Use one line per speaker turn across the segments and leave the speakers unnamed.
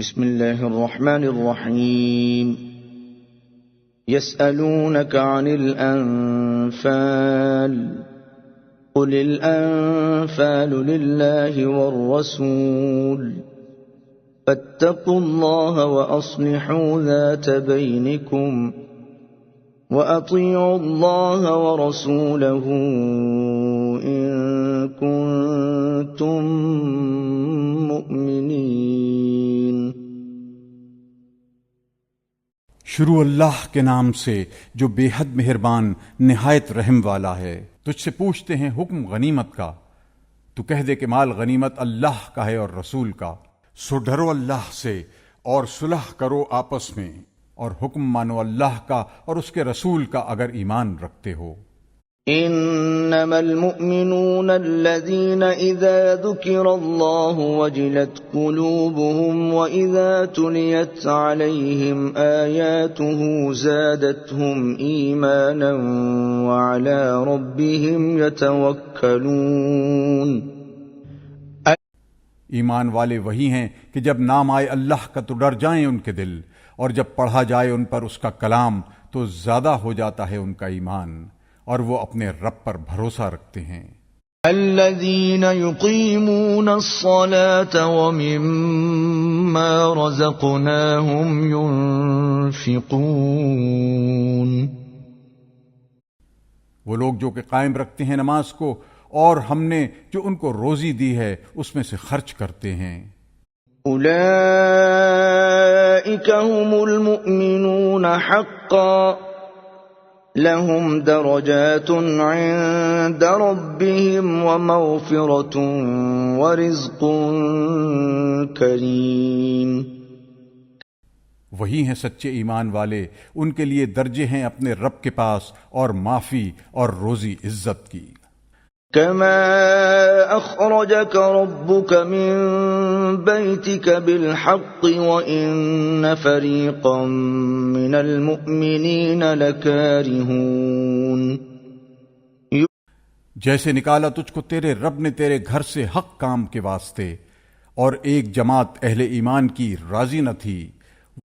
بسم الله الرحمن الرحيم يسألونك عن الأنفال قل الأنفال لله والرسول فاتقوا الله وأصلحوا ذات بينكم وأطيعوا الله ورسوله إن كنتم مؤمنين۔
شروع اللہ کے نام سے جو بے حد مہربان نہایت رحم والا ہے۔ تجھ سے پوچھتے ہیں حکم غنیمت کا، تو کہہ دے کہ مال غنیمت اللہ کا ہے اور رسول کا، سو ڈرو اللہ سے اور صلح کرو آپس میں، اور حکم مانو اللہ کا اور اس کے رسول کا اگر ایمان رکھتے ہو۔
انما المؤمنون الذين اذا ذكر الله وجلت قلوبهم واذا تليت عليهم اياته زادتهم ايمانا وعلى ربهم يتوكلون۔
ایمان والے وہی ہیں کہ جب نام آئے اللہ کا تو ڈر جائیں ان کے دل، اور جب پڑھا جائے ان پر اس کا کلام تو زیادہ ہو جاتا ہے ان کا ایمان، اور وہ اپنے رب پر بھروسہ رکھتے ہیں۔
الذين يقيمون الصلاة ومما رزقناهم ينفقون۔
وہ لوگ جو کہ قائم رکھتے ہیں نماز کو، اور ہم نے جو ان کو روزی دی ہے اس میں سے خرچ کرتے ہیں۔
اولئك هم المؤمنون حقا لهم درجات عند ربهم ومغفرة ورزق کریم۔
وہی ہیں سچے ایمان والے، ان کے لیے درجے ہیں اپنے رب کے پاس اور معافی اور روزی عزت کی۔
كما أخرجك ربك من بيتك بالحق وإن فريقا من المؤمنين لكارهون۔
جیسے نکالا تجھ کو تیرے رب نے تیرے گھر سے حق کام کے واسطے، اور ایک جماعت اہل ایمان کی راضی نہ تھی۔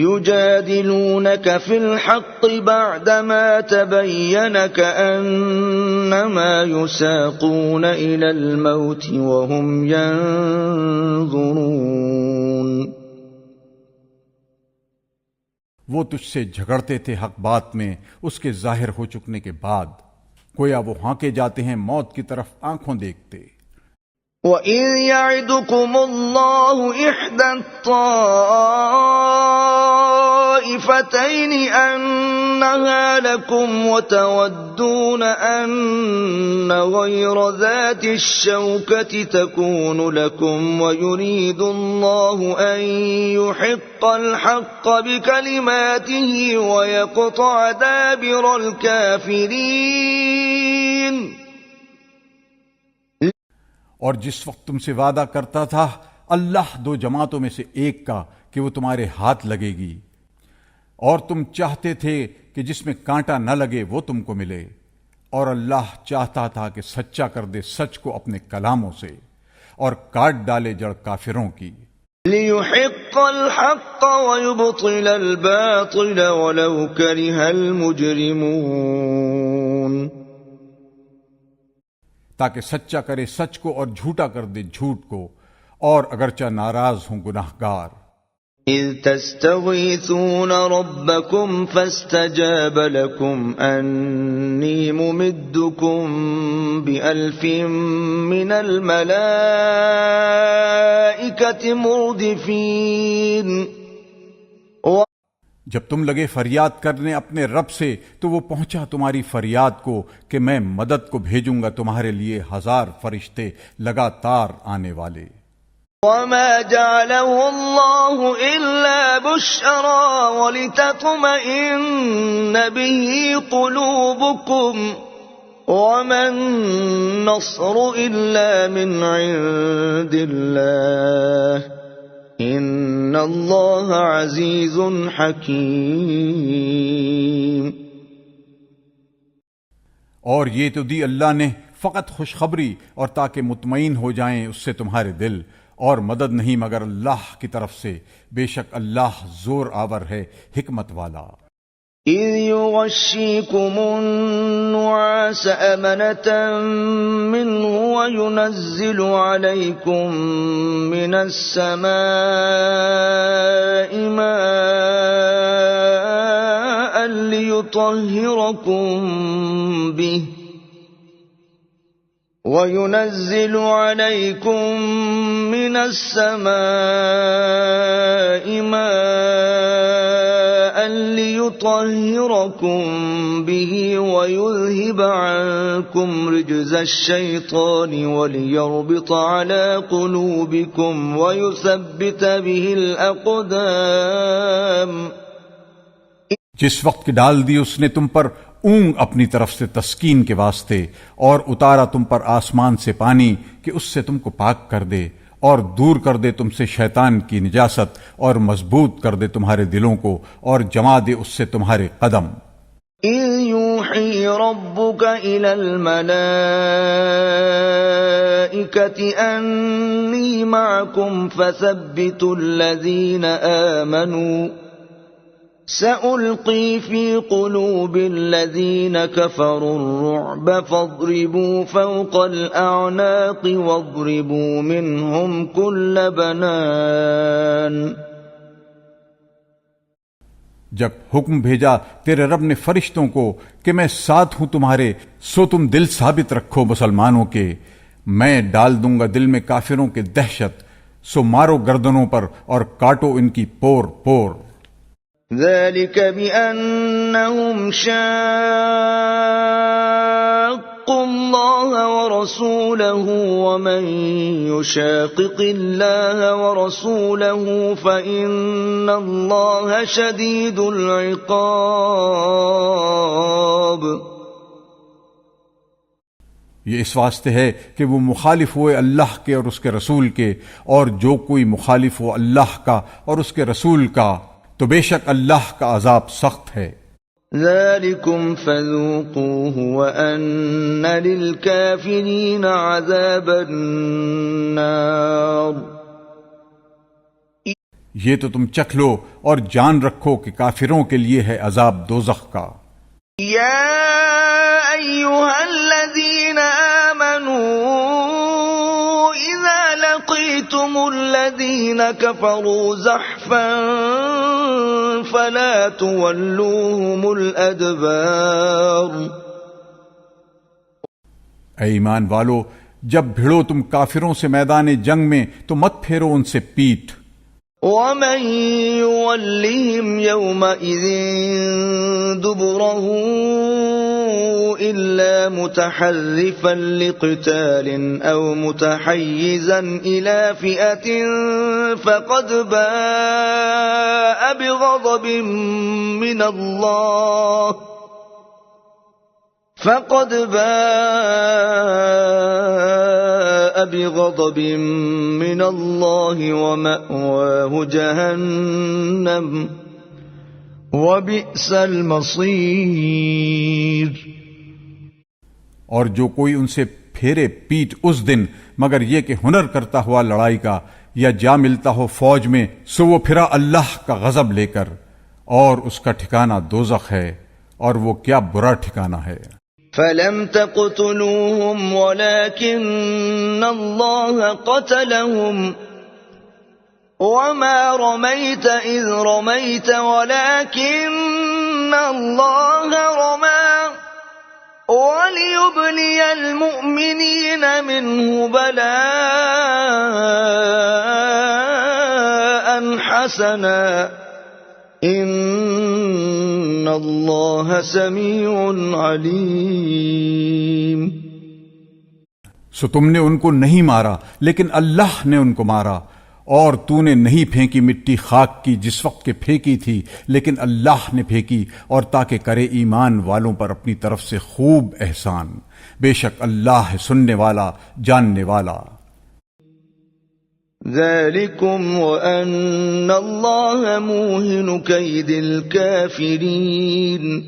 يجادلونك في الحق بعدما تبين كأنما يساقون إلى الموت وهم ينظرون۔
وہ تجھ سے جھگڑتے تھے حق بات میں اس کے ظاہر ہو چکنے کے بعد، گویا وہ ہانکے جاتے ہیں موت کی طرف آنکھوں دیکھتے۔
وَإِذْ يَعِدُكُمُ اللَّهُ إِحْدَى الطَّائِفَتَيْنِ أَنَّهَا لَكُمْ وَتَوَدُّونَ أَنَّ غَيْرَ ذَاتِ الشَّوْكَةِ تَكُونُ لَكُمْ وَيُرِيدُ اللَّهُ أَن يُحِقَّ الْحَقَّ بِكَلِمَاتِهِ وَيَقْطَعَ دَابِرَ الْكَافِرِينَ۔
اور جس وقت تم سے وعدہ کرتا تھا اللہ دو جماعتوں میں سے ایک کا کہ وہ تمہارے ہاتھ لگے گی، اور تم چاہتے تھے کہ جس میں کانٹا نہ لگے وہ تم کو ملے، اور اللہ چاہتا تھا کہ سچا کر دے سچ کو اپنے کلاموں سے اور کاٹ ڈالے جڑ کافروں کی۔
لِيُحِقَّ الْحَقَّ وَيُبْطِلَ الْبَاطِلَ وَلَوْ كَرِهَ الْمُجْرِمُونَ۔
تاکہ سچا کرے سچ کو اور جھوٹا کر دے جھوٹ کو، اور اگرچہ ناراض ہوں گناہگار۔
اذ تستغیثون ربکم فاستجاب لکم انی ممدکم بألف من الملائکة مردفین۔
جب تم لگے فریاد کرنے اپنے رب سے تو وہ پہنچا تمہاری فریاد کو کہ میں مدد کو بھیجوں گا تمہارے لیے 1000 فرشتے لگاتار آنے والے۔
وما جعله الله إلا بشرى ولتطمئن به قلوبكم وما النصر إلا من عند الله ان اللہ عزیز حکیم۔
اور یہ تو دی اللہ نے فقط خوشخبری اور تاکہ مطمئن ہو جائیں اس سے تمہارے دل، اور مدد نہیں مگر اللہ کی طرف سے، بے شک اللہ زور آور ہے، حکمت والا۔
إذ يغشيكم النعاس أمنة منه وينزل عليكم من السماء ماء وينزل عليكم من السماء ماء ليطهركم به ويذهب عنكم رجز الشيطان وليربط على قلوبكم ويثبت به الأقدام۔
جس وقت کہ ڈال دی اس نے تم پر اونگ اپنی طرف سے تسکین کے واسطے، اور اتارا تم پر آسمان سے پانی کہ اس سے تم کو پاک کر دے اور دور کر دے تم سے شیطان کی نجاست، اور مضبوط کر دے تمہارے دلوں کو اور جما دے اس سے تمہارے قدم۔
إذ يوحي ربك إلى الملائكة أني معكم فثبتوا الذين آمنوا سألقي في قلوب الذين كفروا الرعب فاضربوا فوق الأعناق واضربوا منهم كل بنان۔
جب حکم بھیجا تیرے رب نے فرشتوں کو کہ میں ساتھ ہوں تمہارے، سو تم دل ثابت رکھو مسلمانوں کے، میں ڈال دوں گا دل میں کافروں کے دہشت، سو مارو گردنوں پر اور کاٹو ان کی پور پور۔
ذلك بأنهم شاقوا الله ورسوله ومن يشاقق الله ورسوله فإن الله شديد العقاب۔
یہ اس واسطے ہے کہ وہ مخالف ہوئے اللہ کے اور اس کے رسول کے، اور جو کوئی مخالف ہو اللہ کا اور اس کے رسول کا تو بے شک اللہ کا عذاب سخت ہے۔
ذلكم فذوقوه وأن للكافرين عذاب النار۔
یہ تو تم چکھ لو اور جان رکھو کہ کافروں کے لیے ہے عذاب دوزخ کا۔
يا أيها الذين آمنوا إذا لقيتم الذين كفروا زحفا فلا تولوهم الأدبار۔
اے ایمان والو، جب بھڑو تم کافروں سے میدان جنگ میں تو مت پھیرو ان سے پیٹھ۔
ومن يولهم يومئذ دبره إلا متحرفا لقتال أو متحيزا إلى فئة فقد باء بغضب من الله ومأواه جهنم وبئس المصير۔
اور جو کوئی ان سے پھیرے پیٹ اس دن مگر یہ کہ ہنر کرتا ہوا لڑائی کا یا جا ملتا ہو فوج میں، سو وہ پھرا اللہ کا غضب لے کر، اور اس کا ٹھکانہ دوزخ ہے، اور وہ کیا برا ٹھکانہ ہے۔
فلم تقتلوهم ولكن الله قتلهم وما رميت إذ رميت ولكن الله رمى وليبلي المؤمنين منه بلاء حسنا ان اللہ سمیع علیم۔
سو تم نے ان کو نہیں مارا لیکن اللہ نے ان کو مارا، اور تو نے نہیں پھینکی مٹی خاک کی جس وقت کے پھینکی تھی، لیکن اللہ نے پھینکی، اور تاکہ کرے ایمان والوں پر اپنی طرف سے خوب احسان، بے شک اللہ ہے سننے والا جاننے والا۔
ذلكم وأن الله موهن كيد الكافرين۔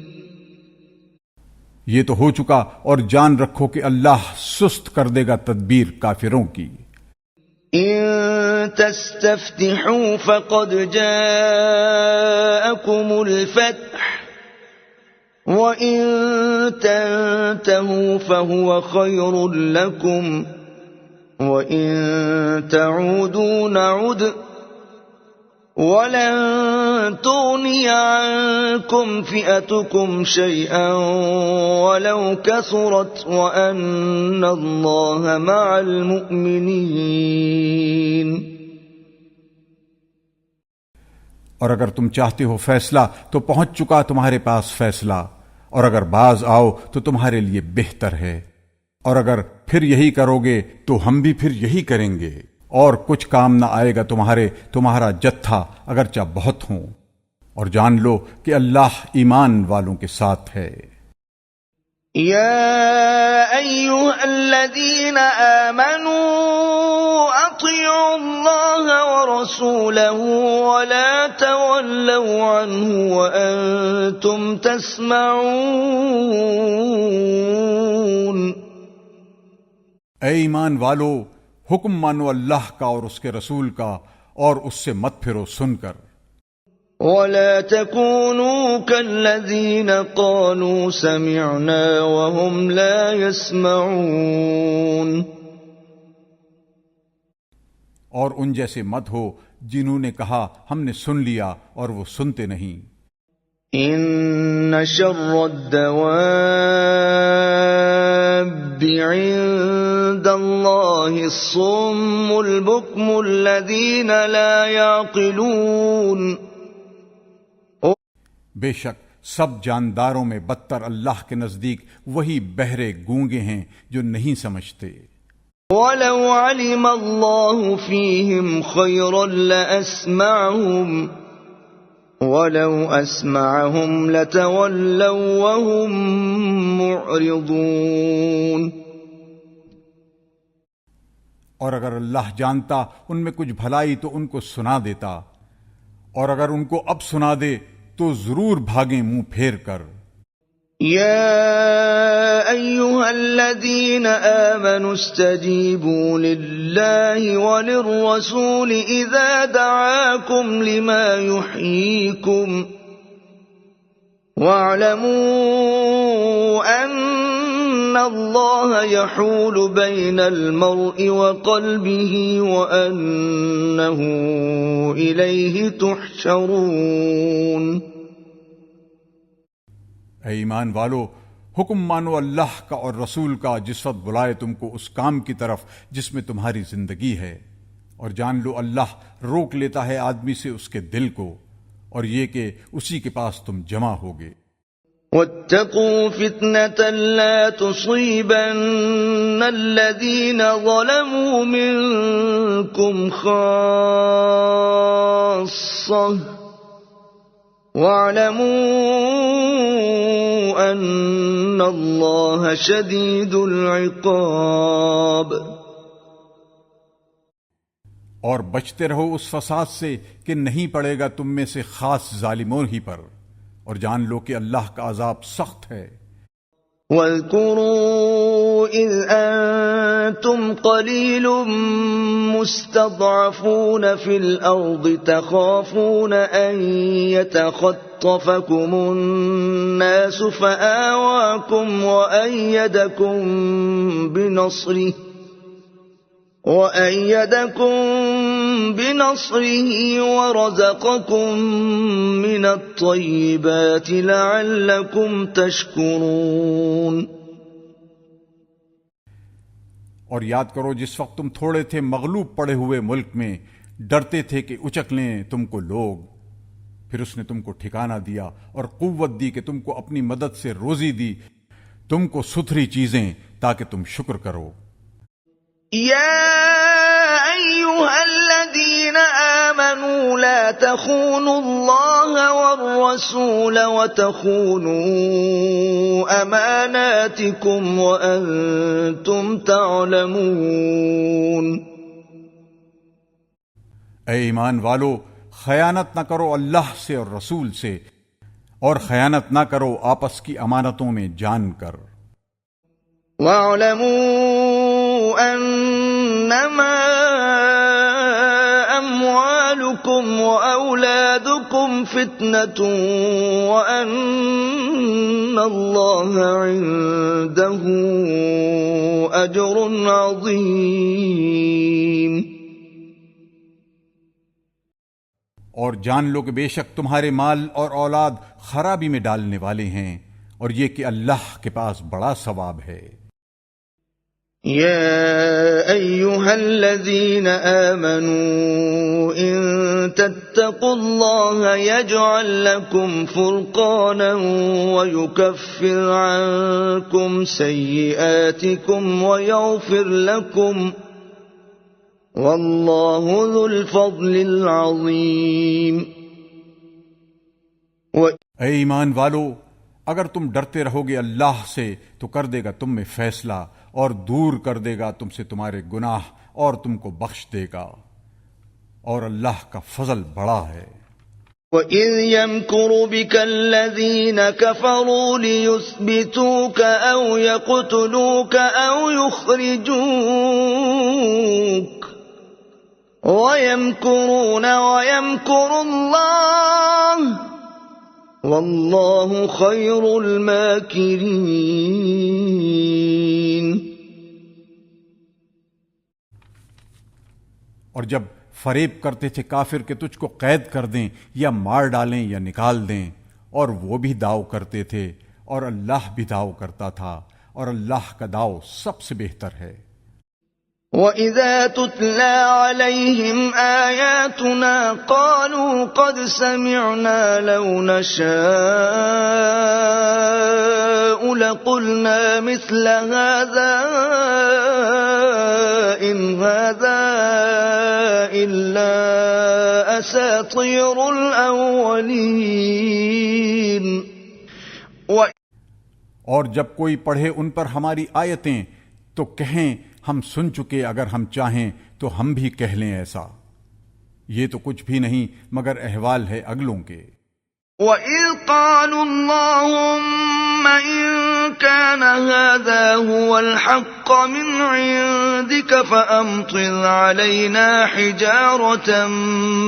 یہ تو ہو چکا، اور جان رکھو کہ اللہ سست کر دے گا تدبیر کافروں کی۔
إن تستفتحوا فقد جاءكم الفتح وإن تنتهوا فهو خير لكم وإن تعودوا نعد ولن تغني عنكم فئتكم شيئا ولو كثرت وأن الله مع المؤمنين.
اور اگر تم چاہتے ہو فیصلہ تو پہنچ چکا تمہارے پاس فیصلہ، اور اگر باز آؤ تو تمہارے لیے بہتر ہے، اور اگر پھر یہی کرو گے تو ہم بھی پھر یہی کریں گے، اور کچھ کام نہ آئے گا تمہارا جتھا اگرچہ بہت ہوں، اور جان لو کہ اللہ ایمان والوں کے ساتھ ہے.
يا أيها الذين آمنوا أطيعوا الله ورسوله ولا تولوا عنه وأنتم تسمعون.
اے ایمان والو، حکم مانو اللہ کا اور اس کے رسول کا، اور اس سے مت پھرو سن کر.
ولا تكونوا كالذين قالوا سمعنا وهم لا يسمعون.
اور ان جیسے مت ہو جنہوں نے کہا ہم نے سن لیا اور وہ سنتے نہیں.
ان شر الدواب عند الله الصم البكم الذين لا يعقلون.
بے شک سب جانداروں میں بدتر اللہ کے نزدیک وہی بہرے گونگے ہیں جو نہیں سمجھتے.
وَلَوْ عَلِمَ اللَّهُ فِيهِمْ خَيْرًا لَأَسْمَعَهُمْ وَلَوْ أَسْمَعَهُمْ لَتَوَلَّوْا وَهُمْ مُعْرِضُونَ.
اور اگر اللہ جانتا ان میں کچھ بھلائی تو ان کو سنا دیتا، اور اگر ان کو اب سنا دے تو ضرور بھاگیں منہ پھیر کر.
يا أيها الذين آمنوا استجيبوا لله وللرسول إذا دعاكم لما يحييكم واعلموا أن الله يحول بين المرء وقلبه وأنه إليه تحشرون.
اے ایمان والو، حکم مانو اللہ کا اور رسول کا جس وقت بلائے تم کو اس کام کی طرف جس میں تمہاری زندگی ہے، اور جان لو اللہ روک لیتا ہے آدمی سے اس کے دل کو، اور یہ کہ اسی کے پاس تم جمع ہوگے.
واتقوا فتنة لا تصيبن الذين ظلموا منكم خاصة واعلموا أن الله شديد العقاب.
اور بچتے رہو اس فساد سے کہ نہیں پڑے گا تم میں سے خاص ظالموں ہی پر، اور جان لو کہ اللہ کا عذاب سخت ہے.
واذكروا إذ أنتم قليل مستضعفون في الأرض تخافون أن يتخطفكم الناس فآواكم وأيدكم بنصره ورزقكم من الطيبات لعلكم تشكرون.
اور یاد کرو جس وقت تم تھوڑے تھے مغلوب پڑے ہوئے ملک میں، ڈرتے تھے کہ اچک لیں تم کو لوگ، پھر اس نے تم کو ٹھکانہ دیا اور قوت دی کہ تم کو اپنی مدد سے روزی دی، تم کو ستھری چیزیں تاکہ تم شکر کرو.
يا أيها الذين آمنوا لا تخونوا الله والرسول وتخونوا أماناتكم وأنتم تعلمون.
اے ایمان والو، خیانت نہ کرو اللہ سے اور رسول سے، اور خیانت نہ کرو آپس کی امانتوں میں جان کر.
وَاعْلَمُوا أَنَّمَا أموالكم وأولادكم فتنة وأن الله عنده أجر عظيم۔
اور جان لو کہ بے شک تمہارے مال اور اولاد خرابی میں ڈالنے والے ہیں، اور یہ کہ اللہ کے پاس بڑا ثواب ہے۔
يا أيها الذين آمنوا إن تتقوا الله يجعل لكم فرقانا ويكفر عنكم سيئاتكم ويغفر لكم والله ذو الفضل العظيم۔
اے ایمان والو، اگر تم ڈرتے رہو گے اللہ سے تو کر دے گا تم میں فیصلہ، اور دور کر دے گا تم سے تمہارے گناہ، اور تم کو بخش دے گا، اور اللہ کا فضل بڑا ہے۔
وَإِذْ يَمْكُرُ بِكَ الَّذِينَ كَفَرُوا لِيُثْبِتُوكَ أَوْ يَقْتُلُوكَ أَوْ يُخْرِجُوكَ وَيَمْكُرُونَ وَيَمْكُرُ اللَّهُ وَاللَّهُ خَيْرُ الْمَاكِرِينَ۔
اور جب فریب کرتے تھے کافر کہ تجھ کو قید کر دیں یا مار ڈالیں یا نکال دیں، اور وہ بھی داؤ کرتے تھے، اور اللہ بھی داؤ کرتا تھا، اور اللہ کا داؤ سب سے بہتر ہے۔
وَإِذَا تُتْلَى عَلَيْهِمْ آيَاتُنَا قَالُوا قَدْ سَمِعْنَا لَوْ نَشَاءُ لَقُلْنَا مِثْلَ هَذَا إِنْ هَذَا إِلَّا أَسَاطِيرُ الْأَوَّلِينَ۔
اور جب کوئی پڑھے ان پر ہماری آیتیں تو کہیں ہم سن چکے، اگر ہم چاہیں تو ہم بھی کہہ لیں ایسا، یہ تو کچھ بھی نہیں مگر احوال ہے اگلوں کے۔
وَإِذْ قَالُوا اللَّهُمَّ إِن كَانَ هَذَا هُوَ الْحَقَّ مِنْ عِندِكَ فَأَمْطِرْ عَلَيْنَا حِجَارَةً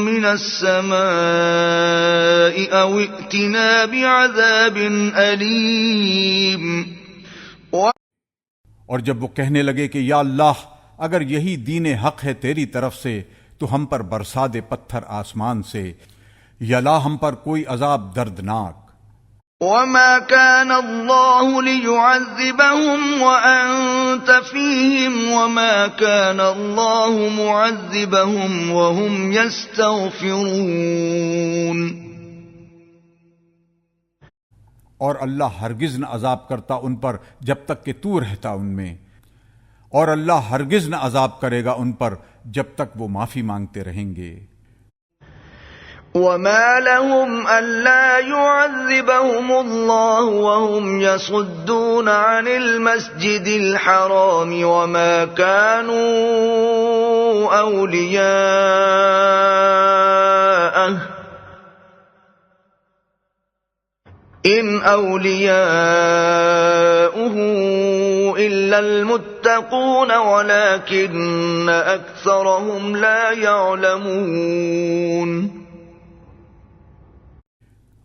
مِنَ السَّمَاءِ أَوْ ائْتِنَا بِعَذَابٍ أَلِيمٍ۔
اور جب وہ کہنے لگے کہ یا اللہ، اگر یہی دین حق ہے تیری طرف سے تو ہم پر برسا دے پتھر آسمان سے، یا لا ہم پر کوئی عذاب دردناک۔
وَمَا كَانَ اللَّهُ لِيُعَذِّبَهُمْ وَأَنْتَ فِيهِمْ وَمَا كَانَ اللَّهُ مُعَذِّبَهُمْ وَهُمْ يَسْتَغْفِرُونَ۔
اور اللہ ہرگز نہ عذاب کرتا ان پر جب تک کہ تو رہتا ان میں، اور اللہ ہرگز نہ عذاب کرے گا ان پر جب تک وہ معافی مانگتے رہیں گے۔
وَمَا لَهُمْ أَلَّا يُعَذِّبَهُمُ اللَّهُ وَهُمْ يَصُدُّونَ عَنِ الْمَسْجِدِ الْحَرَامِ وَمَا كَانُوا أَوْلِيَاءَهُ إِنْ أَوْلِيَاؤُهُ إِلَّا الْمُتَّقُونَ وَلَكِنَّ أَكْثَرَهُمْ لَا يَعْلَمُونَ۔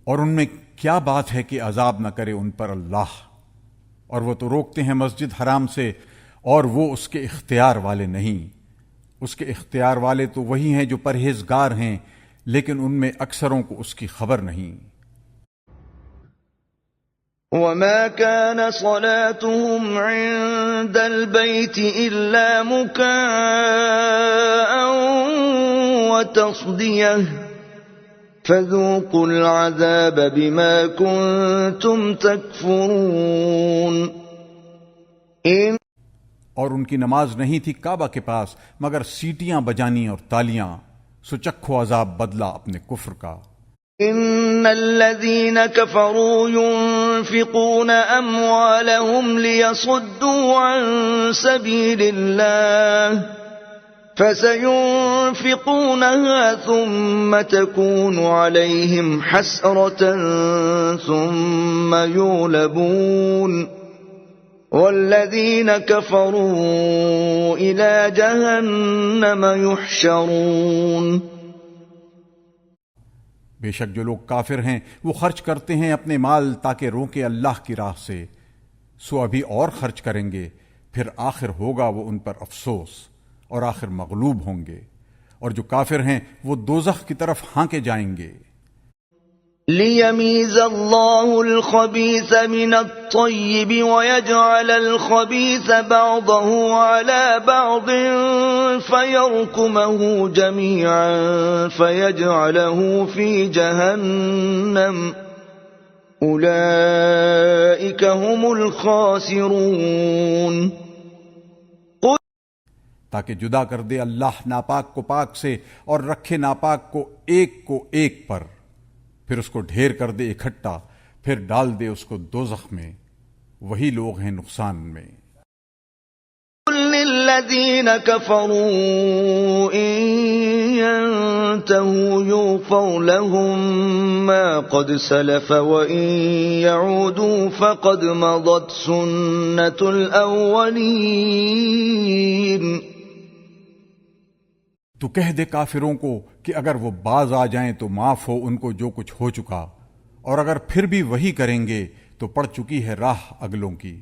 اور ان میں کیا بات ہے کہ عذاب نہ کرے ان پر اللہ، اور وہ تو روکتے ہیں مسجد حرام سے، اور وہ اس کے اختیار والے نہیں۔ اس کے اختیار والے تو وہی ہیں جو پرہیزگار ہیں، لیکن ان میں اکثروں کو اس کی خبر نہیں۔
وَمَا كَانَ صَلَاتُهُمْ عِندَ الْبَيْتِ إِلَّا مُكَاءً وَتَصْدِيَةً فَذُوقُوا الْعَذَابَ بِمَا كُنتُمْ تَكْفُرُونَ۔
اور ان کی نماز نہیں تھی کعبہ کے پاس مگر سیٹیاں بجانی اور تالیاں، سو چکھو عذاب بدلہ اپنے کفر کا۔
إِنَّ الَّذِينَ كَفَرُوا يُنْفِقُونَ أَمْوَالَهُمْ لِيَصُدُّوا عَنْ سَبِيلِ اللَّهِ فَسَيُنْفِقُونَهَا ثُمَّ تَكُونُ عَلَيْهِمْ حَسْرَةً ثُمَّ يُغْلَبُونَ وَالَّذِينَ كَفَرُوا إِلَى جَهَنَّمَ يُحْشَرُونَ۔
بے شک جو لوگ کافر ہیں وہ خرچ کرتے ہیں اپنے مال تاکہ روکے اللہ کی راہ سے، سو ابھی اور خرچ کریں گے، پھر آخر ہوگا وہ ان پر افسوس اور آخر مغلوب ہوں گے، اور جو کافر ہیں وہ دوزخ کی طرف ہانکے جائیں گے۔
لِيَمِيزَ اللَّهُ الْخَبِيثَ مِنَ الطَّيِّبِ وَيَجْعَلَ الْخَبِيثَ بَعْضَهُ عَلَى بَعْضٍ فَيَرْكُمَهُ جَمِيعًا فَيَجْعَلَهُ فِي جَهَنَّمَ أُولَئِكَ هُمُ الْخَاسِرُونَ۔
تاکہ جدا کر دے اللہ ناپاک کو پاک سے اور رکھے ناپاک کو ایک پر، پھر اس کو ڈھیر کر دے اکٹھا، پھر ڈال دے اس کو دوزخ میں، وہی لوگ ہیں نقصان میں۔
للذین کفروا ان ينتهوا یغفر لهم ما قد سلف وان يعودوا فقد مضت سنة الاولین۔
تو کہہ دے کافروں کو کہ اگر وہ باز آ جائیں تو معاف ہو ان کو جو کچھ ہو چکا، اور اگر پھر بھی وہی کریں گے تو پڑ چکی ہے راہ اگلوں کی۔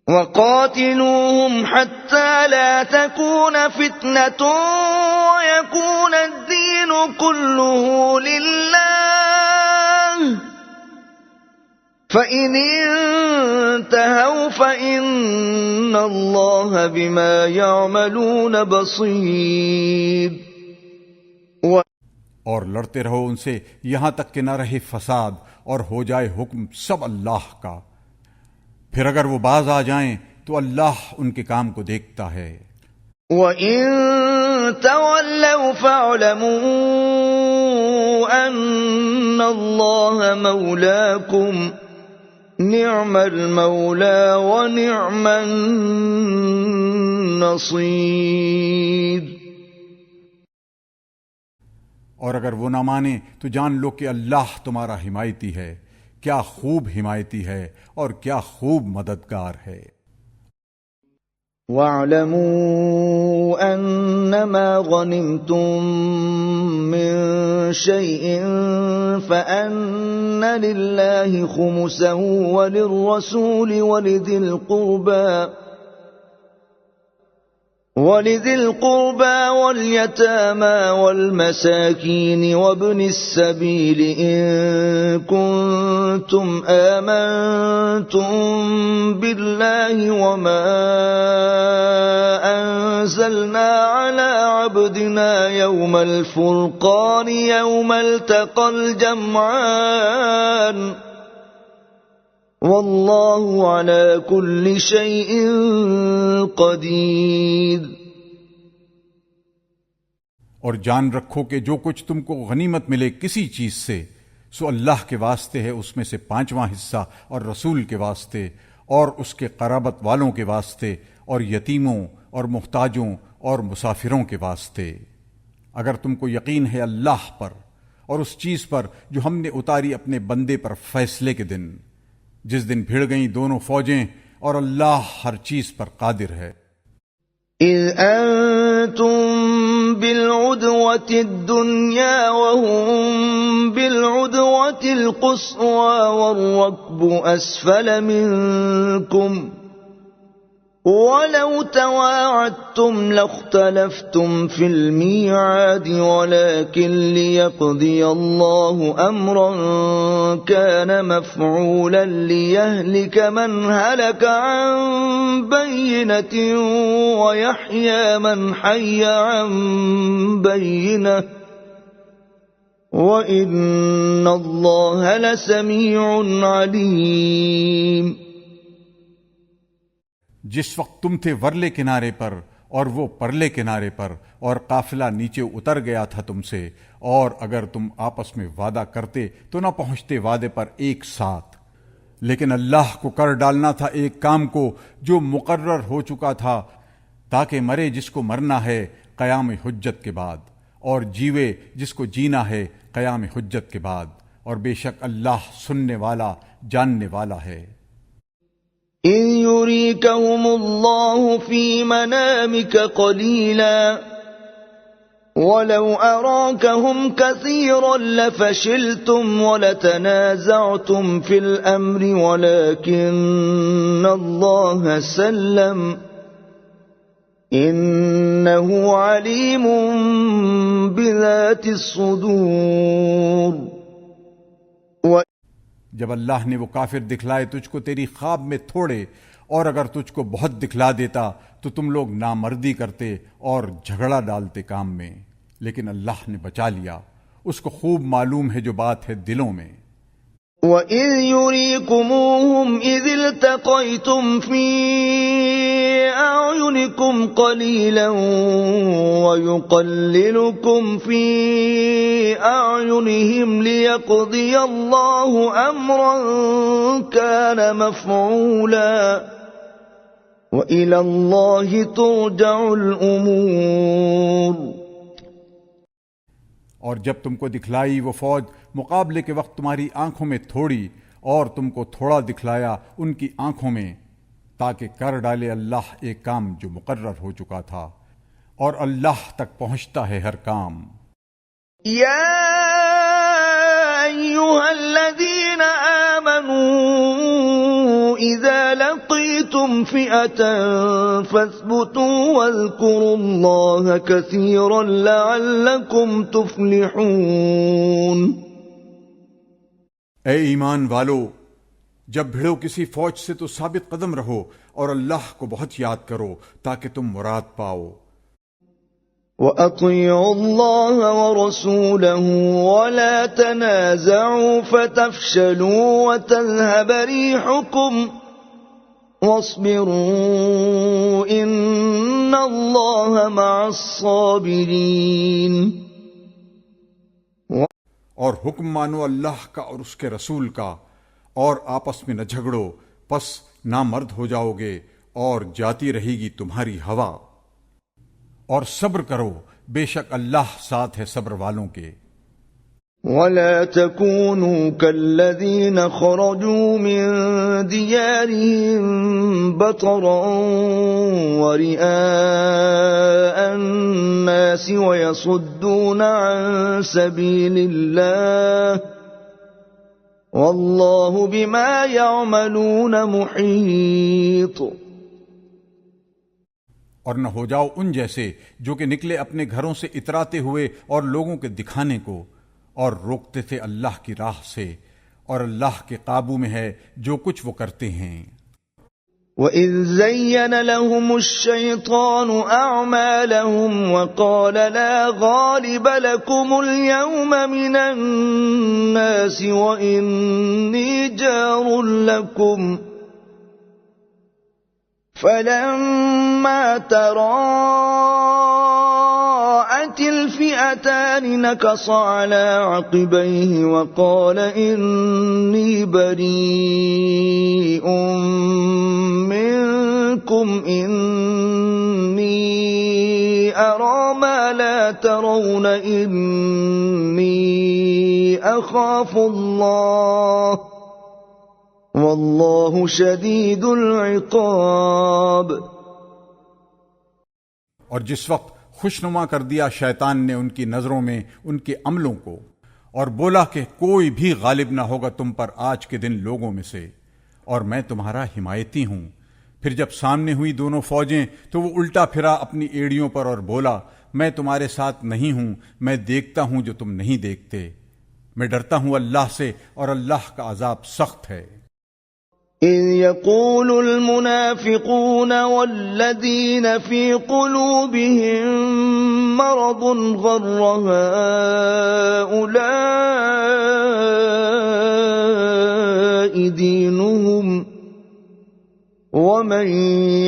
وَقَاتِلُوهُمْ حَتَّى لَا تَكُونَ فِتْنَةٌ وَيَكُونَ الدِّينُ كُلُّهُ لِلَّهِ فَإِنِ انتهوا فَإِنَّ اللَّهَ بِمَا يَعْمَلُونَ بَصِيرٌ۔
اور لڑتے رہو ان سے یہاں تک کہ نہ رہے فساد اور ہو جائے حکم سب اللہ کا، پھر اگر وہ باز آ جائیں تو اللہ ان کے کام کو دیکھتا ہے۔
وَإِن تَوَلَّوْا فَاعْلَمُوا أَنَّ اللَّهَ مَوْلَاكُمْ نِعْمَ الْمَوْلَى وَنِعْمَ النَّصِيرُ۔
اور اگر وہ نہ مانے تو جان لو کہ اللہ تمہارا حمایتی ہے، کیا خوب حمایتی ہے اور کیا خوب مددگار ہے۔
وَاعْلَمُوا أَنَّمَا غَنِمْتُم مِّن شَيْءٍ فَأَنَّ لِلَّهِ خُمُسَهُ وَلِلرَّسُولِ وَلِذِي الْقُرْبَى وَالْيَتَامَى وَالْمَسَاكِينِ وَابْنِ السَّبِيلِ إِن كُنتُمْ آمَنتُم بِاللَّهِ وَمَا أَنزَلْنَا عَلَىٰ عَبْدِنَا يَوْمَ الْفُرْقَانِ يَوْمَ الْتَقَى الْجَمْعَانِ وَاللَّهُ عَلَىٰ كُلِّ شَيْءٍ قَدِيرٌ۔
اور جان رکھو کہ جو کچھ تم کو غنیمت ملے کسی چیز سے، سو اللہ کے واسطے ہے اس میں سے 5واں حصہ، اور رسول کے واسطے اور اس کے قرابت والوں کے واسطے اور یتیموں اور محتاجوں اور مسافروں کے واسطے، اگر تم کو یقین ہے اللہ پر اور اس چیز پر جو ہم نے اتاری اپنے بندے پر فیصلے کے دن، جس دن بھڑ گئیں دونوں فوجیں، اور اللہ ہر چیز پر قادر ہے۔
اذ انتم بالعدوة الدنيا وهم بالعدوة القصوى والركب اسفل منكم ولو تواعدتم لاختلفتم في الميعاد ولكن ليقضي الله أمرا كان مفعولا ليهلك من هلك عن بينة ويحيى من حي عن بينة وإن الله لسميع عليم۔
جس وقت تم تھے ورلے کنارے پر اور وہ پرلے کنارے پر، اور قافلہ نیچے اتر گیا تھا تم سے، اور اگر تم آپس میں وعدہ کرتے تو نہ پہنچتے وعدے پر ایک ساتھ، لیکن اللہ کو کر ڈالنا تھا ایک کام کو جو مقرر ہو چکا تھا، تاکہ مرے جس کو مرنا ہے قیام حجت کے بعد، اور جیوے جس کو جینا ہے قیام حجت کے بعد، اور بے شک اللہ سننے والا جاننے والا ہے۔
إِذْ يُرِيكَهُمُ اللَّهُ فِي مَنَامِكَ قَلِيلًا وَلَوْ أَرَاكَهُمْ كَثِيرًا لَفَشِلْتُمْ وَلَتَنَازَعْتُمْ فِي الْأَمْرِ وَلَكِنَّ اللَّهَ سَلَّمَ إِنَّهُ عَلِيمٌ بِذَاتِ الصُّدُورِ۔
جب اللہ نے وہ کافر دکھلائے تجھ کو تیری خواب میں تھوڑے، اور اگر تجھ کو بہت دکھلا دیتا تو تم لوگ نامردی کرتے اور جھگڑا ڈالتے کام میں، لیکن اللہ نے بچا لیا، اس کو خوب معلوم ہے جو بات ہے دلوں میں۔
وَإِذْ يُرِيكُمُوهُمْ إِذِ الْتَقَيْتُمْ فِي أَعْيُنِكُمْ قَلِيلًا وَيُقَلِّلُكُمْ فِي أَعْيُنِهِمْ لِيَقْضِيَ اللَّهُ أَمْرًا كَانَ مَفْعُولًا وَإِلَى اللَّهِ تُرْجَعُ الْأُمُورُ۔
اور جب تم کو دکھلائی وہ فوج مقابلے کے وقت تمہاری آنکھوں میں تھوڑی، اور تم کو تھوڑا دکھلایا ان کی آنکھوں میں، تاکہ کر ڈالے اللہ ایک کام جو مقرر ہو چکا تھا، اور اللہ تک پہنچتا ہے ہر کام۔
یا ایھا الذین آمنوا اذا لقیتم فئة فاثبتوا واذکروا اللہ کثیرا لعلکم تفلحون۔
اے ایمان والو، جب بھڑو کسی فوج سے تو ثابت قدم رہو اور اللہ کو بہت یاد کرو تاکہ تم مراد پاؤ۔
وَأَطِيعُوا اللَّهَ وَرَسُولَهُ وَلَا تَنَازَعُوا فَتَفْشَلُوا وَتَذْهَبَ رِيحُكُمْ وَاصْبِرُوا إِنَّ اللَّهَ مَعَ الصَّابِرِينَ۔
اور حکم مانو اللہ کا اور اس کے رسول کا، اور آپس میں نہ جھگڑو، پس نامرد ہو جاؤ گے اور جاتی رہے گی تمہاری ہوا، اور صبر کرو، بے شک اللہ ساتھ ہے صبر والوں کے۔
وَلَا تَكُونُوا كَالَّذِينَ خَرَجُوا مِن دِيَارِهِم بَطَرًا وَرِئَاءَ النَّاسِ وَيَصُدُّونَ عَن سَبِيلِ اللَّهِ وَاللَّهُ بِمَا يَعْمَلُونَ مُحِيطٌ۔
اور نہ ہو جاؤ ان جیسے جو کہ نکلے اپنے گھروں سے اتراتے ہوئے اور لوگوں کے دکھانے کو، اور روکتے تھے اللہ کی راہ سے، اور اللہ کے قابو میں ہے جو کچھ وہ کرتے ہیں۔
وَإِذْ زَيَّنَ لَهُمُ الشَّيْطَانُ أَعْمَالَهُمْ وَقَالَ لَا غَالِبَ لَكُمُ الْيَوْمَ مِنَ النَّاسِ وَإِنِّي جَارٌ لَكُمْ فَلَمَّا تَرَاءَتِ الْفِئَتَانِ نَكَصَ عَلَى عَقِبَيْهِ وَقَالَ إِنِّي بَرِيءٌ مِّنكُمْ إِنِّي أَرَىٰ مَا لَا تَرَوْنَ إِنِّي أَخَافُ اللَّهَ وَاللَّهُ شَدِيدُ الْعِقَابِ۔
اور جس وقت خوشنما کر دیا شیطان نے ان کی نظروں میں ان کے عملوں کو، اور بولا کہ کوئی بھی غالب نہ ہوگا تم پر آج کے دن لوگوں میں سے، اور میں تمہارا حمایتی ہوں، پھر جب سامنے ہوئی دونوں فوجیں تو وہ الٹا پھرا اپنی ایڑیوں پر اور بولا میں تمہارے ساتھ نہیں ہوں، میں دیکھتا ہوں جو تم نہیں دیکھتے، میں ڈرتا ہوں اللہ سے اور اللہ کا عذاب سخت ہے۔
إِذْ يَقُولُ الْمُنَافِقُونَ وَالَّذِينَ فِي قُلُوبِهِم مَّرَضٌ غَرَّ هَٰؤُلَاءِ دِينُهُمْ وَمَن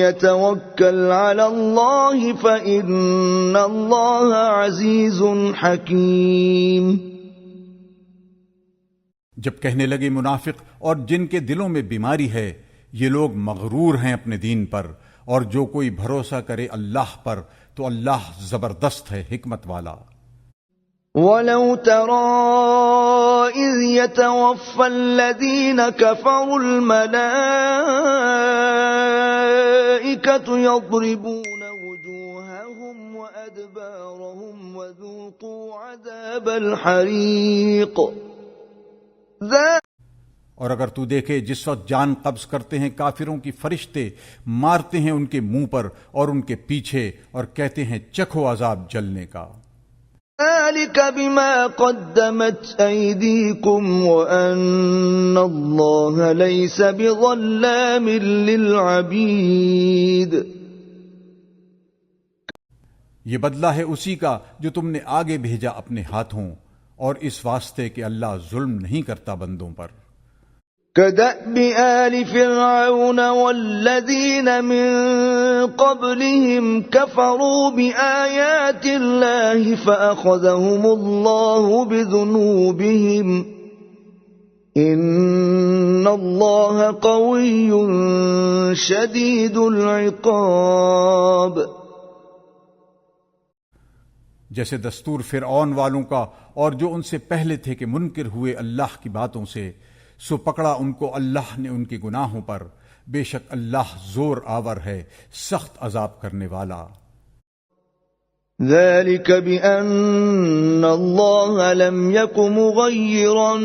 يَتَوَكَّلْ عَلَى اللَّهِ فَإِنَّ اللَّهَ عَزِيزٌ حَكِيمٌ۔
جب کہنے لگے منافق اور جن کے دلوں میں بیماری ہے، یہ لوگ مغرور ہیں اپنے دین پر، اور جو کوئی بھروسہ کرے اللہ پر تو اللہ زبردست ہے، حکمت والا۔
وَلَوْ تَرَىٰ إِذْ يَتَوَفَّى الَّذِينَ كَفَرُوا الْمَلَائِكَةُ يَضْرِبُونَ وُجُوهَهُمْ وَأَدْبَارَهُمْ وذوقوا عذاب الحريق
اور اگر تو دیکھے جس وقت جان قبض کرتے ہیں کافروں کی فرشتے، مارتے ہیں ان کے منہ پر اور ان کے پیچھے اور کہتے ہیں چکھو عذاب جلنے کا۔
ذلك بما قدمت أيديكم وأن الله ليس بظلام للعبيد۔
یہ بدلہ ہے اسی کا جو تم نے آگے بھیجا اپنے ہاتھوں، اور اس واسطے کہ اللہ ظلم نہیں کرتا بندوں پر۔
كدأب آل فرعون والذين من قبلهم كفروا بآيات الله فأخذهم الله بذنوبهم إن الله قوي شديد العقاب۔
جیسے دستور فرعون والوں کا اور جو ان سے پہلے تھے کہ منکر ہوئے اللہ کی باتوں سے، سو پکڑا ان کو اللہ نے ان کے گناہوں پر، بے شک اللہ زور آور ہے، سخت عذاب کرنے والا۔
ذلك بأن الله لم يك مغيرا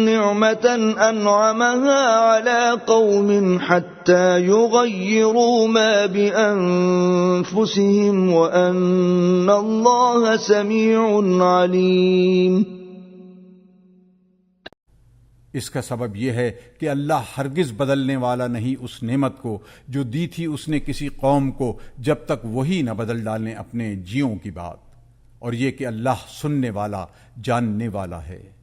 نعمة أنعمها على قوم حتى يغيروا ما بأنفسهم وأن الله سميع عليم۔
اس کا سبب یہ ہے کہ اللہ ہرگز بدلنے والا نہیں اس نعمت کو جو دی تھی اس نے کسی قوم کو، جب تک وہی نہ بدل ڈالیں اپنے جیوں کی بات، اور یہ کہ اللہ سننے والا جاننے والا ہے۔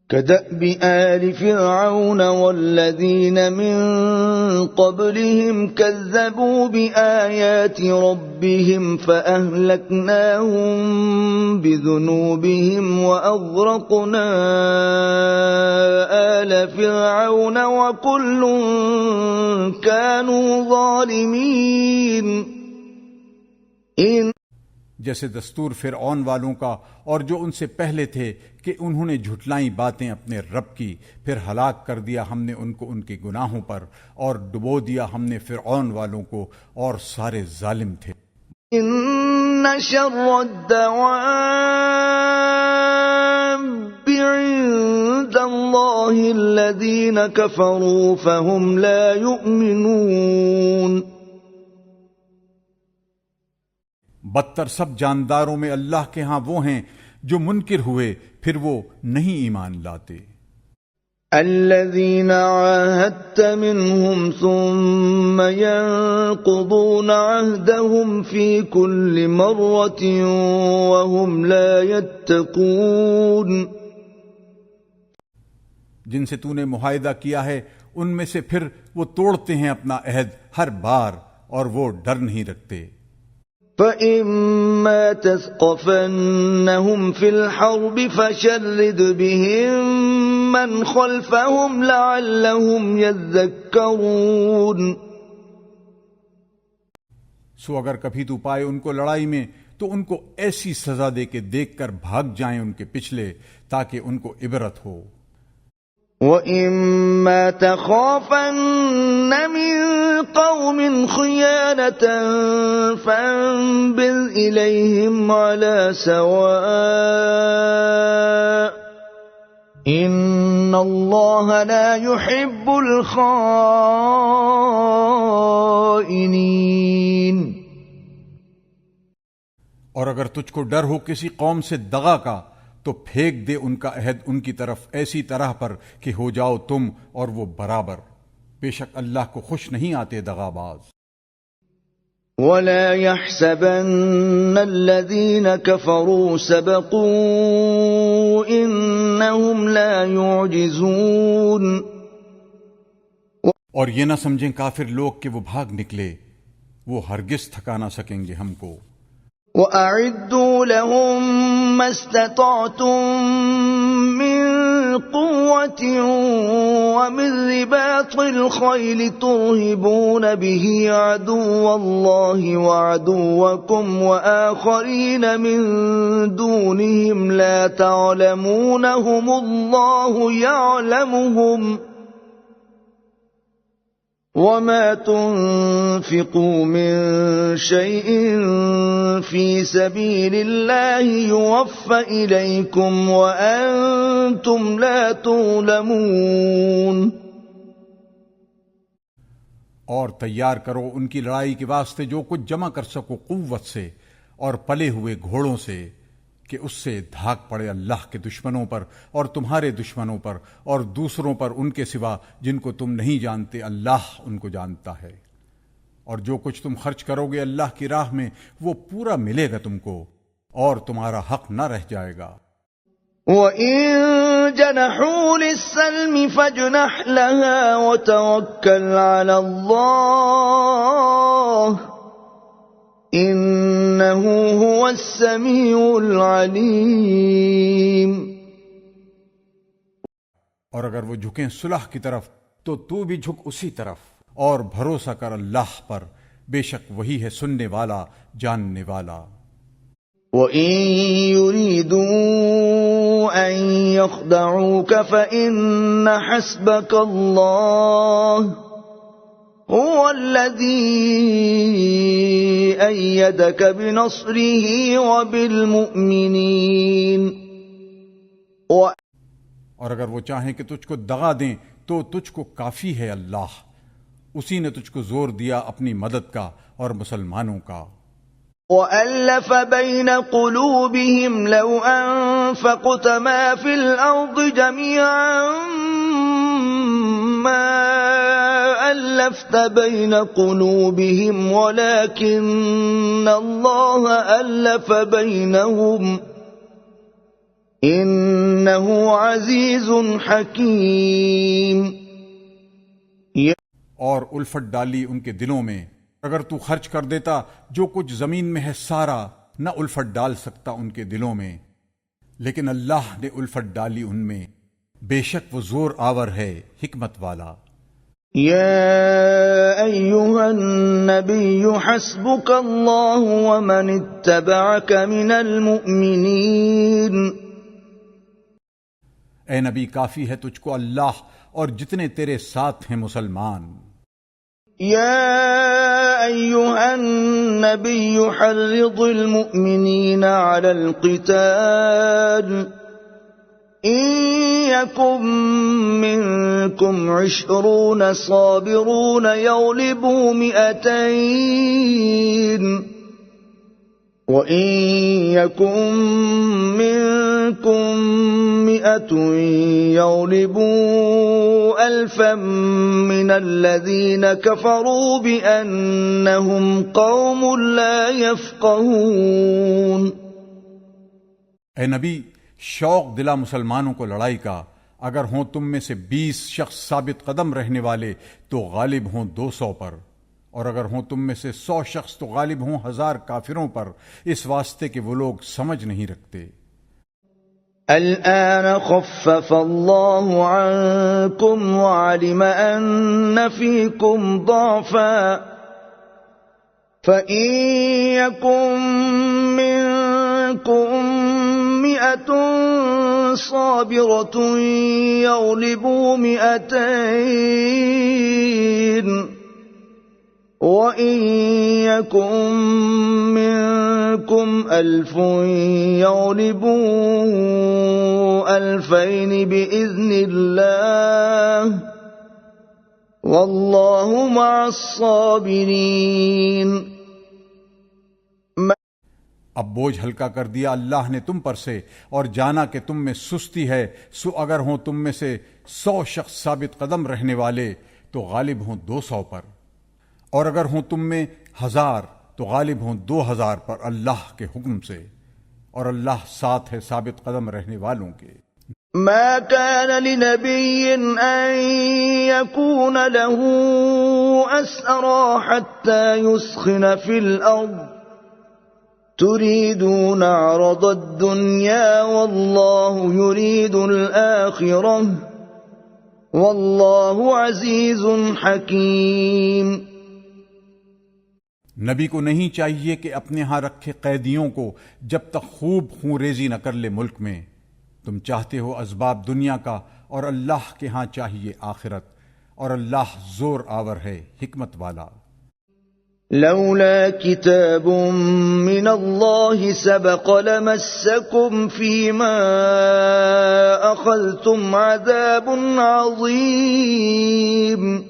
كدأب آل فرعون والذين من قبلهم كذبوا بآيات ربهم فأهلكناهم بذنوبهم وأغرقنا آل فرعون وكل كانوا ظالمين۔
جیسے دستور فرعون والوں کا اور جو ان سے پہلے تھے کہ انہوں نے جھٹلائیں باتیں اپنے رب کی، پھر ہلاک کر دیا ہم نے ان کو ان کے گناہوں پر، اور ڈبو دیا ہم نے فرعون والوں کو، اور سارے ظالم تھے۔
ان شر الدواب عند اللہ الذین کفروا فهم لا یؤمنون۔
بدتر سب جانداروں میں اللہ کے ہاں وہ ہیں جو منکر ہوئے پھر وہ نہیں ایمان لاتے۔
الذين عاهدت منهم ثم ينقضون عهدهم في كل مرة وهم لا يتقون۔
جن سے تو نے معاہدہ کیا ہے ان میں سے پھر وہ توڑتے ہیں اپنا عہد ہر بار، اور وہ ڈر نہیں رکھتے۔
فَإِمَّا تَثْقَفَنَّهُمْ فِي الْحَرْبِ فَشَرِّدْ بِهِمْ مَنْ خَلْفَهُمْ لَعَلَّهُمْ يَذَّكَّرُونَ۔
سو اگر کبھی تو پائے ان کو لڑائی میں تو ان کو ایسی سزا دے کہ دیکھ کر بھاگ جائیں ان کے پچھلے، تاکہ ان کو عبرت ہو۔
وَإِمَّا تَخَافَنَّ مِن قَوْمٍ خِيَانَةً فَانبِذْ إِلَيْهِمْ عَلَى سَوَاءٍ إِنَّ اللَّهَ لَا يُحِبُّ الْخَائِنِينَ۔
اور اگر تجھ کو ڈر ہو کسی قوم سے دغا کا تو پھینک دے ان کا عہد ان کی طرف ایسی طرح پر کہ ہو جاؤ تم اور وہ برابر، بے شک اللہ کو خوش نہیں آتے دغا باز۔
وَلَا يَحْسَبَنَّ الَّذِينَ كَفَرُوا سَبَقُوا إِنَّهُمْ لَا يُعْجِزُونَ۔
اور یہ نہ سمجھیں کافر لوگ کہ وہ بھاگ نکلے، وہ ہرگز تھکا نہ سکیں گے ہم کو۔
وَأَعِدُّوا لَهُم مَّا اسْتَطَعْتُم مِّن قُوَّةٍ وَمِن رِّبَاطِ الْخَيْلِ تُرْهِبُونَ بِهِ عَدُوَّ اللَّهِ وَعَدُوَّكُمْ وَآخَرِينَ مِن دُونِهِمْ لَا تَعْلَمُونَهُمُ اللَّهُ يَعْلَمُهُمْ وما تنفقوا من شيء في سبيل الله يوفى إليكم وأنتم لا تظلمون.
اور تیار کرو ان کی لڑائی کے واسطے جو کچھ جمع کر سکو قوت سے اور پلے ہوئے گھوڑوں سے، کہ اس سے دھاک پڑے اللہ کے دشمنوں پر اور تمہارے دشمنوں پر اور دوسروں پر ان کے سوا جن کو تم نہیں جانتے، اللہ ان کو جانتا ہے. اور جو کچھ تم خرچ کرو گے اللہ کی راہ میں وہ پورا ملے گا تم کو، اور تمہارا حق نہ رہ جائے گا.
وَإِن جَنَحُوا لِلسَّلْمِ فَاجْنَحْ لَهَا وَتَوَكَّلْ عَلَى اللَّهِ إِنَّهُ هُوَ السَّمِيعُ الْعَلِيمُ.
اور اگر وہ جھکیں صلح کی طرف تو تو بھی جھک اسی طرف، اور بھروسہ کر اللہ پر، بے شک وہی ہے سننے والا جاننے والا.
وَإِن يُرِيدُوا أَن يَخْدَعُوكَ فَإِنَّ حَسْبَكَ اللَّهُ هُوَ الَّذِي أَيَّدَكَ بِنَصْرِهِ وَبِالْمُؤْمِنِينَ.
اور اگر وہ چاہیں کہ تجھ کو دغا دیں تو تجھ کو کافی ہے اللہ، اسی نے تجھ کو زور دیا اپنی مدد کا اور مسلمانوں کا.
وَأَلَّفَ بَيْنَ قُلُوبِهِمْ لَوْ أَنفَقْتَ مَا فِي الْأَرْضِ جَمِيعًا مَا أَلَّفْتَ بَيْنَ قُلُوبِهِمْ وَلَكِنَّ اللَّهَ أَلَّفَ بَيْنَهُمْ إِنَّهُ عَزِيزٌ حَكِيمٌ.
اور الفت ڈالی ان کے دلوں میں، اگر تو خرچ کر دیتا جو کچھ زمین میں ہے سارا، نہ الفت ڈال سکتا ان کے دلوں میں، لیکن اللہ نے الفت ڈالی ان میں، بے شک وہ زور آور ہے، حکمت والا.
یا ایھا النبی حسبک اللہ ومن اتبعک من المؤمنین.
اے نبی کافی ہے تجھ کو اللہ اور جتنے تیرے ساتھ ہیں مسلمان.
يا أيها النبي حرض المؤمنين على القتال إن يكن منكم 20 صابرون يغلبوا 200 وإن يكن منكم 100 يغلبوا 1000 من الذين كفروا بأنهم قوم لا يفقهون.
اے نبی شوق دلا مسلمانوں کو لڑائی کا، اگر ہوں تم میں سے 20 شخص ثابت قدم رہنے والے تو غالب ہوں 200 پر، اور اگر ہوں تم میں سے 100 شخص تو غالب ہوں 1000 کافروں پر، اس واسطے کہ وہ لوگ سمجھ نہیں رکھتے.
الآن خفف الله عنكم وعلم أن فيكم ضعفا فإن يكن منكم 100 صابرة يغلبوا 200 وَإِن يَكُن مِّنكُمْ 1000 يَغْلِبُوا 2000 بِإِذْنِ اللَّهِ وَاللَّهُ مَعَ الصَّابِرِينَ.
اب بوجھ ہلکا کر دیا اللہ نے تم پر سے، اور جانا کہ تم میں سستی ہے، سو اگر ہوں تم میں سے 100 شخص ثابت قدم رہنے والے تو غالب ہوں 200 پر، اور اگر ہوں تم میں 1000 تو غالب ہوں 2000 پر اللہ کے حکم سے، اور اللہ ساتھ ہے ثابت قدم رہنے والوں کے.
ما كان لنبي أن يكون له أسرى حتى يسخن في الأرض تريدون عرض الدنيا والله يريد الآخرة والله عزيز حكيم.
نبی کو نہیں چاہیے کہ اپنے ہاں رکھے قیدیوں کو جب تک خوب خون ریزی نہ کر لے ملک میں. تم چاہتے ہو اسباب دنیا کا اور اللہ کے ہاں چاہیے آخرت. اور اللہ زور آور ہے، حکمت والا۔
لولا كتاب من الله سبق لمسكم فيما أخذتم عذاب عظيم۔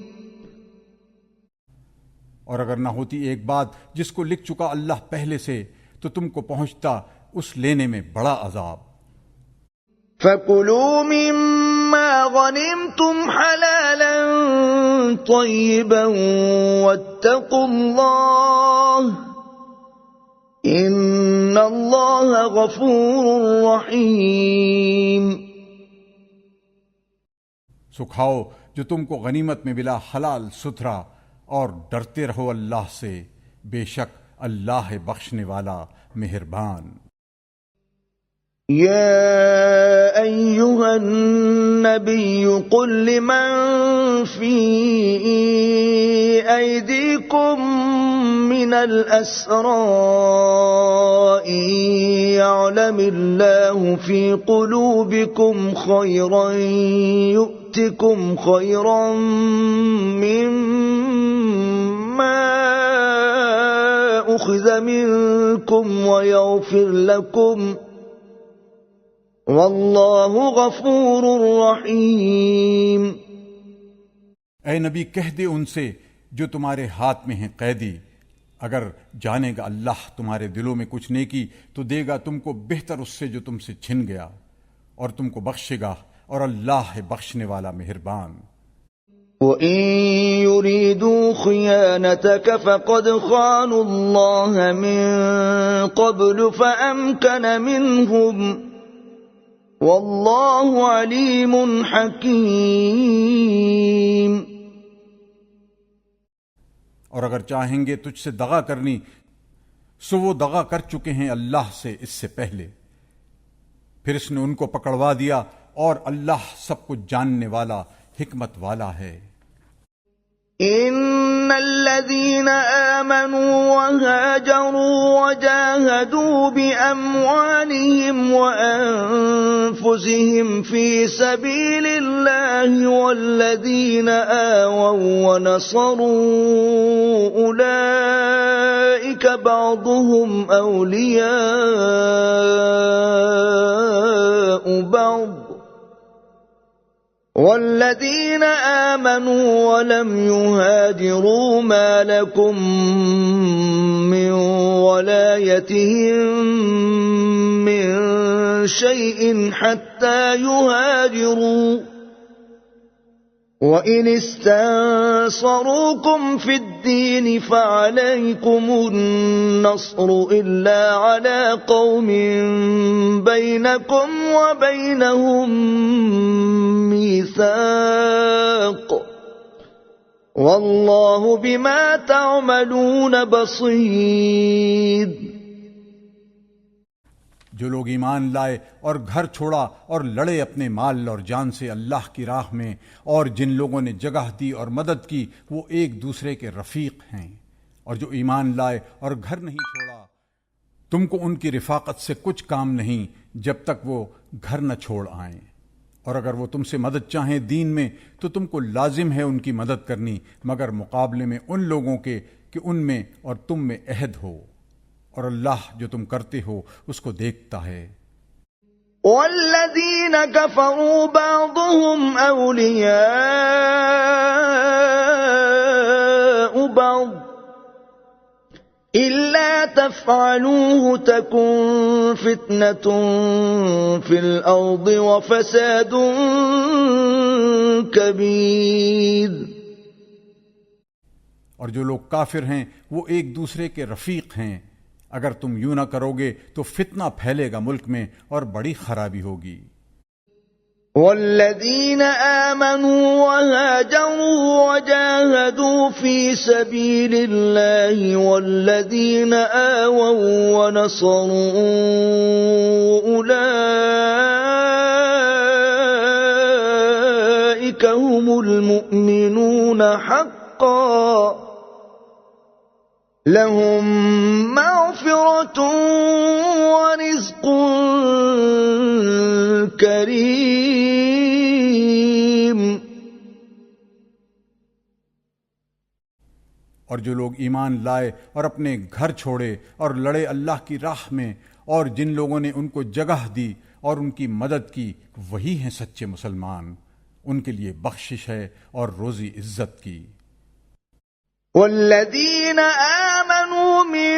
اور اگر نہ ہوتی ایک بات جس کو لکھ چکا اللہ پہلے سے تو تم کو پہنچتا اس لینے میں بڑا عذاب۔
فَكُلُوا مِمَّا غَنِمْتُمْ حَلَالًا طَيِّبًا وَاتَّقُوا اللَّهَ إِنَّ اللَّهَ غَفُورٌ رَحِيمٌ۔
سو کھاؤ جو تم کو غنیمت میں ملا حلال ستھرا، اور ڈرتے رہو اللہ سے، بے شک اللہ ہے بخشنے والا مہربان۔
يا أيها النبي قل لمن في أيديكم من الأسرى إن يعلم الله في قلوبكم خيرا يؤتكم خيرا مما أخذ منكم ويغفر لكم واللہ غفور رحیم۔
اے نبی کہہ دے ان سے جو تمہارے ہاتھ میں ہیں قیدی، اگر جانے گا اللہ تمہارے دلوں میں کچھ نیکی تو دے گا تم کو بہتر اس سے جو تم سے چھن گیا، اور تم کو بخشے گا، اور اللہ ہے بخشنے والا مہربان۔
وَإِن يُرِيدُوا خِيَانَتَكَ فَقَدْ خَانُوا اللَّهَ مِن قَبْلُ فَأَمْكَنَ مِنْهُمْ واللہ علیم حکیم۔
اور اگر چاہیں گے تجھ سے دغا کرنی سو وہ دغا کر چکے ہیں اللہ سے اس سے پہلے، پھر اس نے ان کو پکڑوا دیا، اور اللہ سب کچھ جاننے والا حکمت والا ہے۔
ان الذين آمنوا وهاجروا وجاهدوا بأموالهم وأنفسهم في سبيل الله والذين آووا ونصروا أولئك بعضهم أولياء بعض والذين آمنوا ولم يهاجروا ما لكم من ولايتهم من شيء حتى يهاجروا وإن استنصروكم في الدين فعليكم النصر إلا على قوم بينكم وبينهم ميثاق واللہ بما تعملون بصیر۔
جو لوگ ایمان لائے اور گھر چھوڑا اور لڑے اپنے مال اور جان سے اللہ کی راہ میں، اور جن لوگوں نے جگہ دی اور مدد کی وہ ایک دوسرے کے رفیق ہیں، اور جو ایمان لائے اور گھر نہیں چھوڑا تم کو ان کی رفاقت سے کچھ کام نہیں جب تک وہ گھر نہ چھوڑ آئیں، اور اگر وہ تم سے مدد چاہیں دین میں تو تم کو لازم ہے ان کی مدد کرنی، مگر مقابلے میں ان لوگوں کے کہ ان میں اور تم میں عہد ہو، اور اللہ جو تم کرتے ہو اس کو دیکھتا ہے۔
والذین کفروا بعضهم اولیاء بعض الا تفعلوه تکن فتنة فی الارض وفساد کبیر۔
اور جو لوگ کافر ہیں وہ ایک دوسرے کے رفیق ہیں، اگر تم یوں نہ کرو گے تو فتنہ پھیلے گا ملک میں اور بڑی خرابی ہوگی۔
والذین آمنوا وهاجروا وجاهدوا في سبيل الله والذین آووا ونصروا أولئك هم المؤمنون حقا لهم مغفرة ورزق کریم۔
اور جو لوگ ایمان لائے اور اپنے گھر چھوڑے اور لڑے اللہ کی راہ میں، اور جن لوگوں نے ان کو جگہ دی اور ان کی مدد کی، وہی ہیں سچے مسلمان، ان کے لیے بخشش ہے اور روزی عزت کی۔
والذين آمنوا من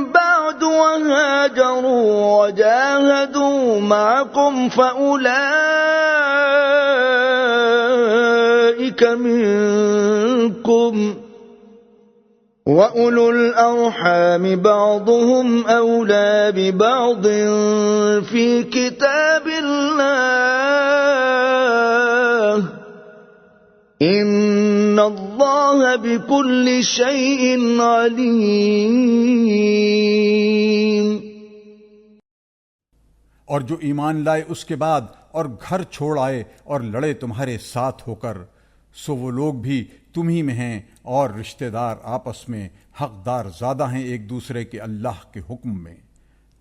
بعد وهاجروا وجاهدوا معكم فأولئك منكم وَأُولُو الْأَرْحَامِ بَعْضُهُمْ أَوْلَى بِبَعْضٍ فِي كِتَابِ اللَّهِ ۗ إِنَّ اللَّهَ بِكُلِّ شَيْءٍ عَلِيمٌ۔
اور جو ایمان لائے اس کے بعد اور گھر چھوڑ آئے اور لڑے تمہارے ساتھ ہو کر، سو وہ لوگ بھی تم ہی میں ہیں، اور رشتہ دار آپس میں حقدار زیادہ ہیں ایک دوسرے کے اللہ کے حکم میں۔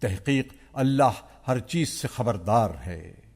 تحقیق اللہ ہر چیز سے خبردار ہے۔